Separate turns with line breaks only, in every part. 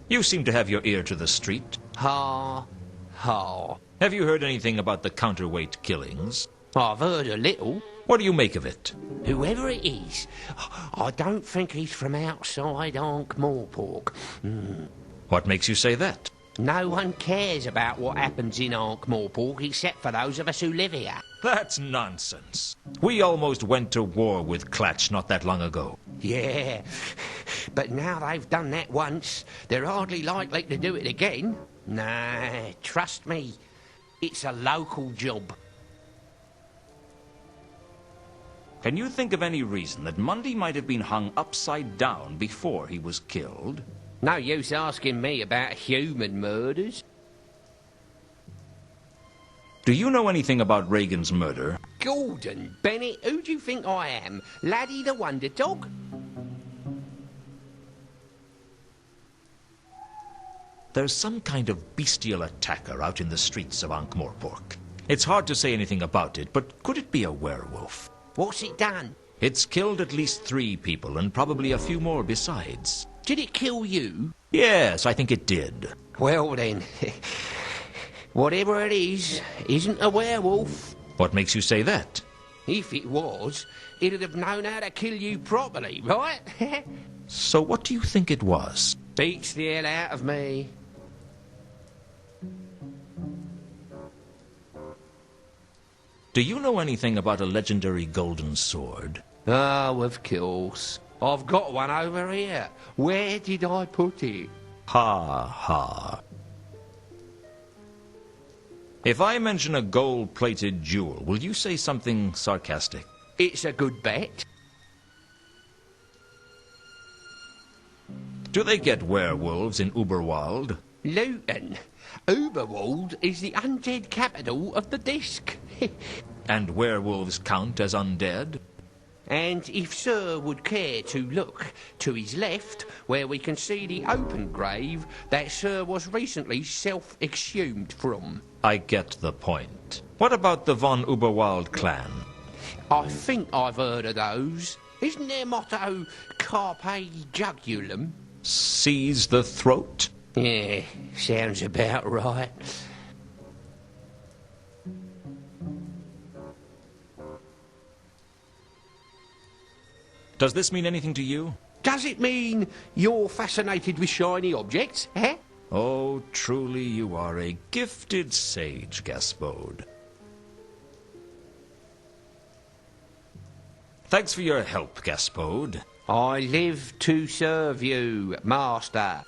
You seem to have your ear to the street.
Ha, ha.
Have you heard anything about the counterweight killings?
I've heard a little.
What do you make of it?
Whoever it is, I don't think he's from outside Ankh-Morpork.
What makes you say that?
No one cares about what happens in Ankh-Morpork except for those of us who live here.
That's nonsense. We almost went to war with Clatch not that long ago.
Yeah, but now they've done that once, they're hardly likely to do it again. Nah, trust me, it's a local job.
Can you think of any reason that Mundy might have been hung upside down before he was killed?
No use asking me about human murders.
Do you know anything about Reagan's murder?
Gordon Bennett, who do you think I am? Laddie the Wonder Dog?
There's some kind of bestial attacker out in the streets of Ankh-Morpork. It's hard to say anything about it, but could it be a werewolf?
What's it done?
It's killed at least 3 people, and probably a few more besides.
Did it kill you?
Yes, I think it did.
Well then, whatever it is, isn't a werewolf.
What makes you say that?
If it was, it'd have known how to kill you properly, right?
So what do you think it was?
Beats the hell out of me.
Do you know anything about a legendary golden sword?
Oh, of course. I've got one over here. Where did I put it?
Ha ha. If I mention a gold-plated jewel, will you say something sarcastic?
It's a good bet.
Do they get werewolves in Uberwald?
Lewton. Uberwald is the undead capital of the Disc.
And werewolves count as undead?
And if Sir would care to look to his left, where we can see the open grave that Sir was recently self-exhumed from.
I get the point. What about the von Uberwald clan?
I think I've heard of those. Isn't their motto Carpe Jugulum?
Seize the throat?
Yeah, sounds about right.
Does this mean anything to you?
Does it mean you're fascinated with shiny objects, eh?
Oh, truly you are a gifted sage, Gaspode. Thanks for your help, Gaspode.
I live to serve you, Master.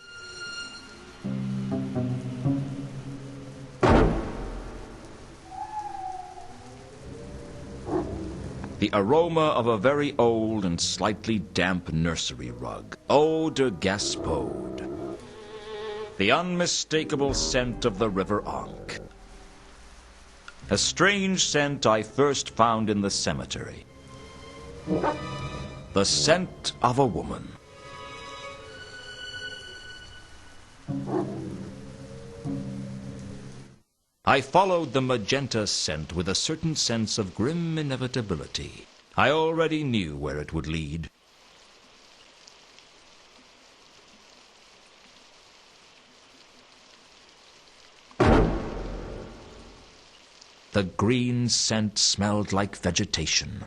The aroma of a very old and slightly damp nursery rug. Eau de Gaspode.
The unmistakable scent of the River Ankh. A strange scent I first found in the cemetery. The scent of a woman. I followed the magenta scent with a certain sense of grim inevitability. I already knew where it would lead. The green scent smelled like vegetation.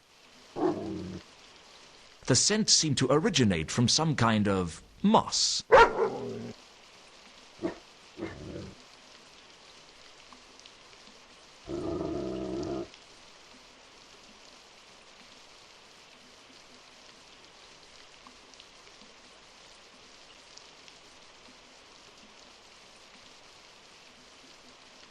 The scent seemed to originate from some kind of moss.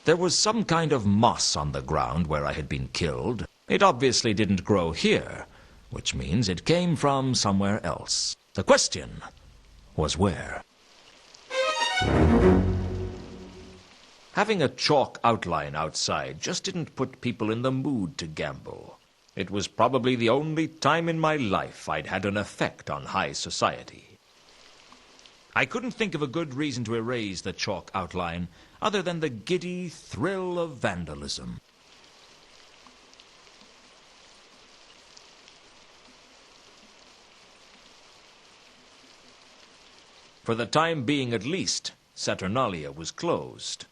There was some kind of moss on the ground where I had been killed. It obviously didn't grow here, which means it came from somewhere else. The question was where. Having a chalk outline outside just didn't put people in the mood to gamble. It was probably the only time in my life I'd had an effect on high society. I couldn't think of a good reason to erase the chalk outline other than the giddy thrill of vandalism. For the time being at least, Saturnalia was closed.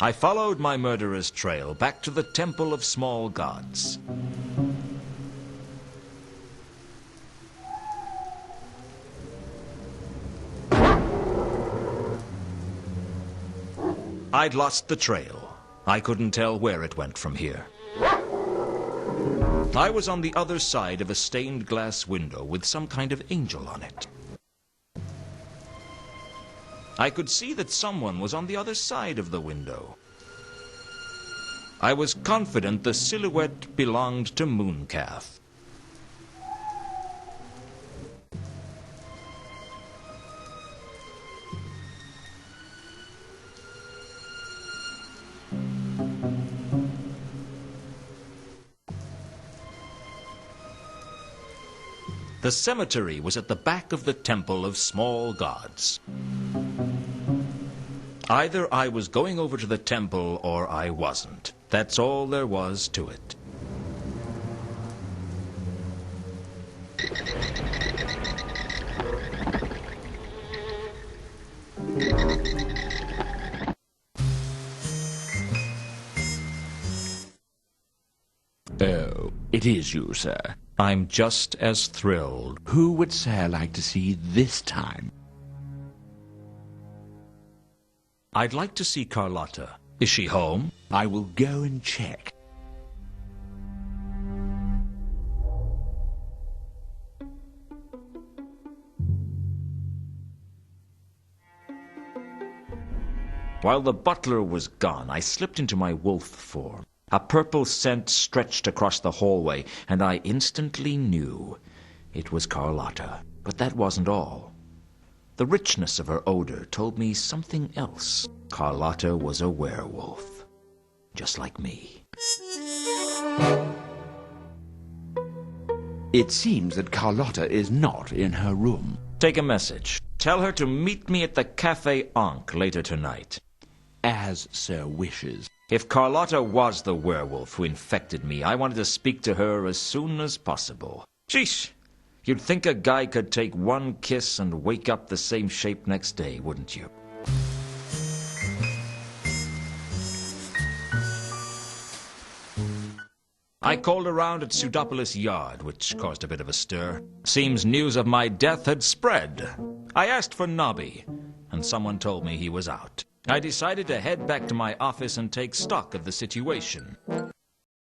I followed my murderer's trail back to the Temple of Small Gods. I'd lost the trail. I couldn't tell where it went from here. I was on the other side of a stained glass window with some kind of angel on it. I could see that someone was on the other side of the window. I was confident the silhouette belonged to Mooncalf. The cemetery was at the back of the Temple of Small Gods. Either I was going over to the temple or I wasn't. That's all there was to it.
Oh, it is you, sir.
I'm just as thrilled.
Who would Sir like to see this time?
I'd like to see Carlotta. Is she home?
I will go and check.
While the butler was gone, I slipped into my wolf form. A purple scent stretched across the hallway, and I instantly knew it was Carlotta. But that wasn't all. The richness of her odor told me something else. Carlotta was a werewolf, just like me.
It seems that Carlotta is not in her room.
Take a message. Tell her to meet me at the Café Ankh later tonight.
As Sir wishes.
If Carlotta was the werewolf who infected me, I wanted to speak to her as soon as possible. Sheesh! You'd think a guy could take one kiss and wake up the same shape next day, wouldn't you? I called around at Pseudopolis Yard, which caused a bit of a stir. Seems news of my death had spread. I asked for Nobby, and someone told me he was out. I decided to head back to my office and take stock of the situation.